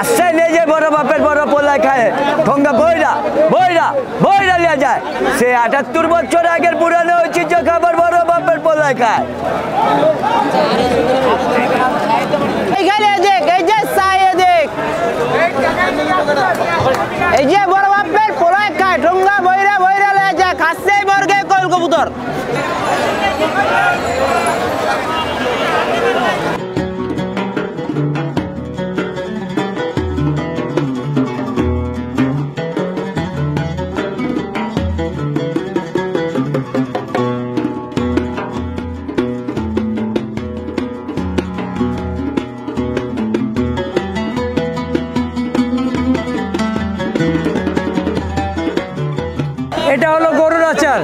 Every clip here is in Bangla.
আসছে নিয়ে যে বড় বাপের বড় পোলায় খায় ঠোঙ্গা বইরা বইরা বইরা নিয়ে যায় সে ৭৮ বছর আগের পুরানো ঐতিহ্য খাবার বড় বাপের পোলায় খায়। এই যে বড় বাপের পোলায় খায় ঠোঙ্গা বইরা বইরা নিয়ে যায় খাচ্ছে বর্গে কল কবুতর। এটা হলো গরুর আচার,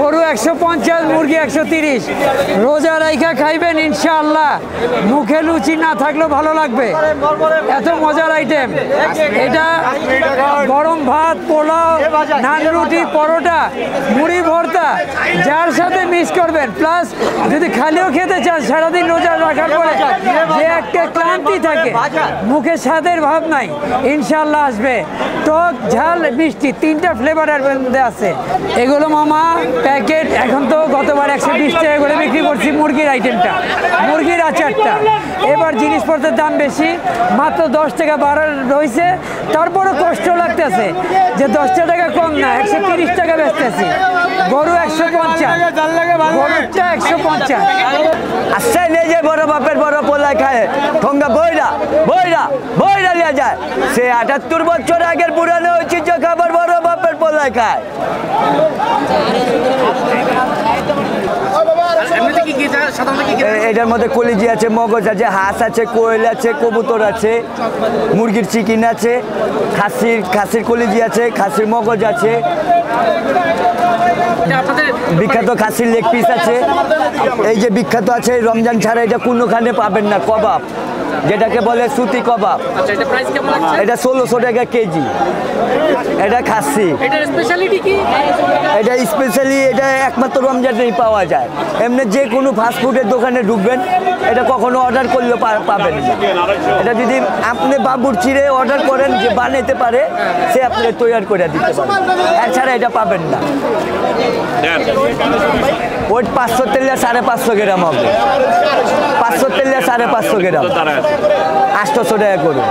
গরু ১৫০, মুরগি ১৩০। রোজা রাইখা খাইবেন ইনশাআল্লাহ, মুখে লুচি না থাকলেও ভালো লাগবে, এত মজার আইটেম। এটা গরম ভাত, পোলাও, নান, রুটি, পরোটা, মুড়ি ভর্তা যার সাথে মিক্স করবেন। প্লাস যদি খালিও খেতে চান, সারাদিন রোজা রাখার পরে যে একটা ক্লান্তি থাকে, মুখে স্বাদের ভাব নাই, ইনশাআল্লাহ আসবে। টক, ঝাল, মিষ্টি ৩টা ফ্লেভারের মধ্যে আছে। এগুলো মামা প্যাকেট, এখন তো গতবার ১২০ টাকা করে বিক্রি করছি মুরগির আইটেমটা, মুরগির আচারটা। এবার জিনিসপত্রের দাম বেশি, মাত্র ১০ টাকা বাড়া রয়েছে। তারপরও কষ্ট লাগতেছে যে ১০ টাকা কম না, ১৩০ টাকা বেচতেছি। গরু ১৫০, গরুটা ১৫০। আসছে নিয়ে যে বড় বাপের বড় পোলায় খায় ঠোঙ্গা বইরা বইরা বইরা নিয়ে যায় সে ৭৮ বছর আগের পুরানো ঐতিহ্য খাবার বড় বাপের পোলায় খায়। এটার মধ্যে কলিজি আছে, মগজ আছে, হাঁস আছে, কোয়েল আছে, কবুতর আছে, মুরগির চিকেন আছে, খাসির কলিজি আছে, খাসির মগজ আছে, বিখ্যাত খাসির লেগ পিস আছে। এই যে বিখ্যাত আছে রমজান ছাড়া এটা কোনোখানে পাবেন না, কবাব, যেটাকে বলে সুতি কবাব। এটা ১৬০০ টাকা কেজি। এটা খাসি। এটা স্পেশালি এটা একমাত্র রমজানেই পাওয়া যায়। এমনি যে কোনো ফাস্টফুডের দোকানে ঢুকবেন, এটা কখনো অর্ডার করলে পাবেন না। এটা যদি আপনি বাবুর্চিরে অর্ডার করেন, যে বানাইতে পারে সে আপনি তৈরি করে দিতে পারেন, এছাড়া এটা পাবেন না। ওই ৫০০ তেলে ৫৫০ গ্রাম হবে, ৫০০ তেলে ৫৫০ গ্রাম, ৮০০ টাকা করে।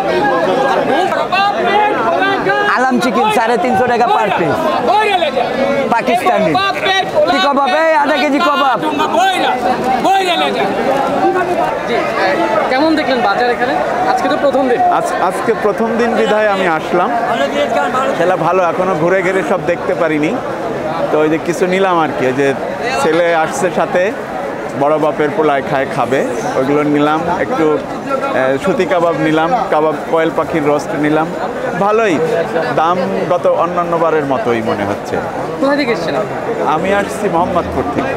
আলাম চিকেন ৩৫০ টাকা পার পিস, পাকিস্তানি। কি কবাব? এই আধা কেজি কবাব। কেমন দেখলেন বাজার এখানে? আজকে তো প্রথম দিন। আজকে প্রথম দিন বিধায় আমি আসলাম, খেলা ভালো, এখনো ঘুরে ঘুরে সব দেখতে পারিনি। তো ওই যে কিছু নিলাম আর কি, যে ছেলে আসছে সাথে, বড় বাপের পোলায় খাবে, ওইগুলো নিলাম। একটু সুতি কাবাব নিলাম, কোয়েল পাখির রোস্ট নিলাম। ভালোই দাম, গত অন্যান্য বারের মতোই মনে হচ্ছে। কোথা থেকে এসেছেন? আমি আসছি মোহাম্মদপুর থেকে।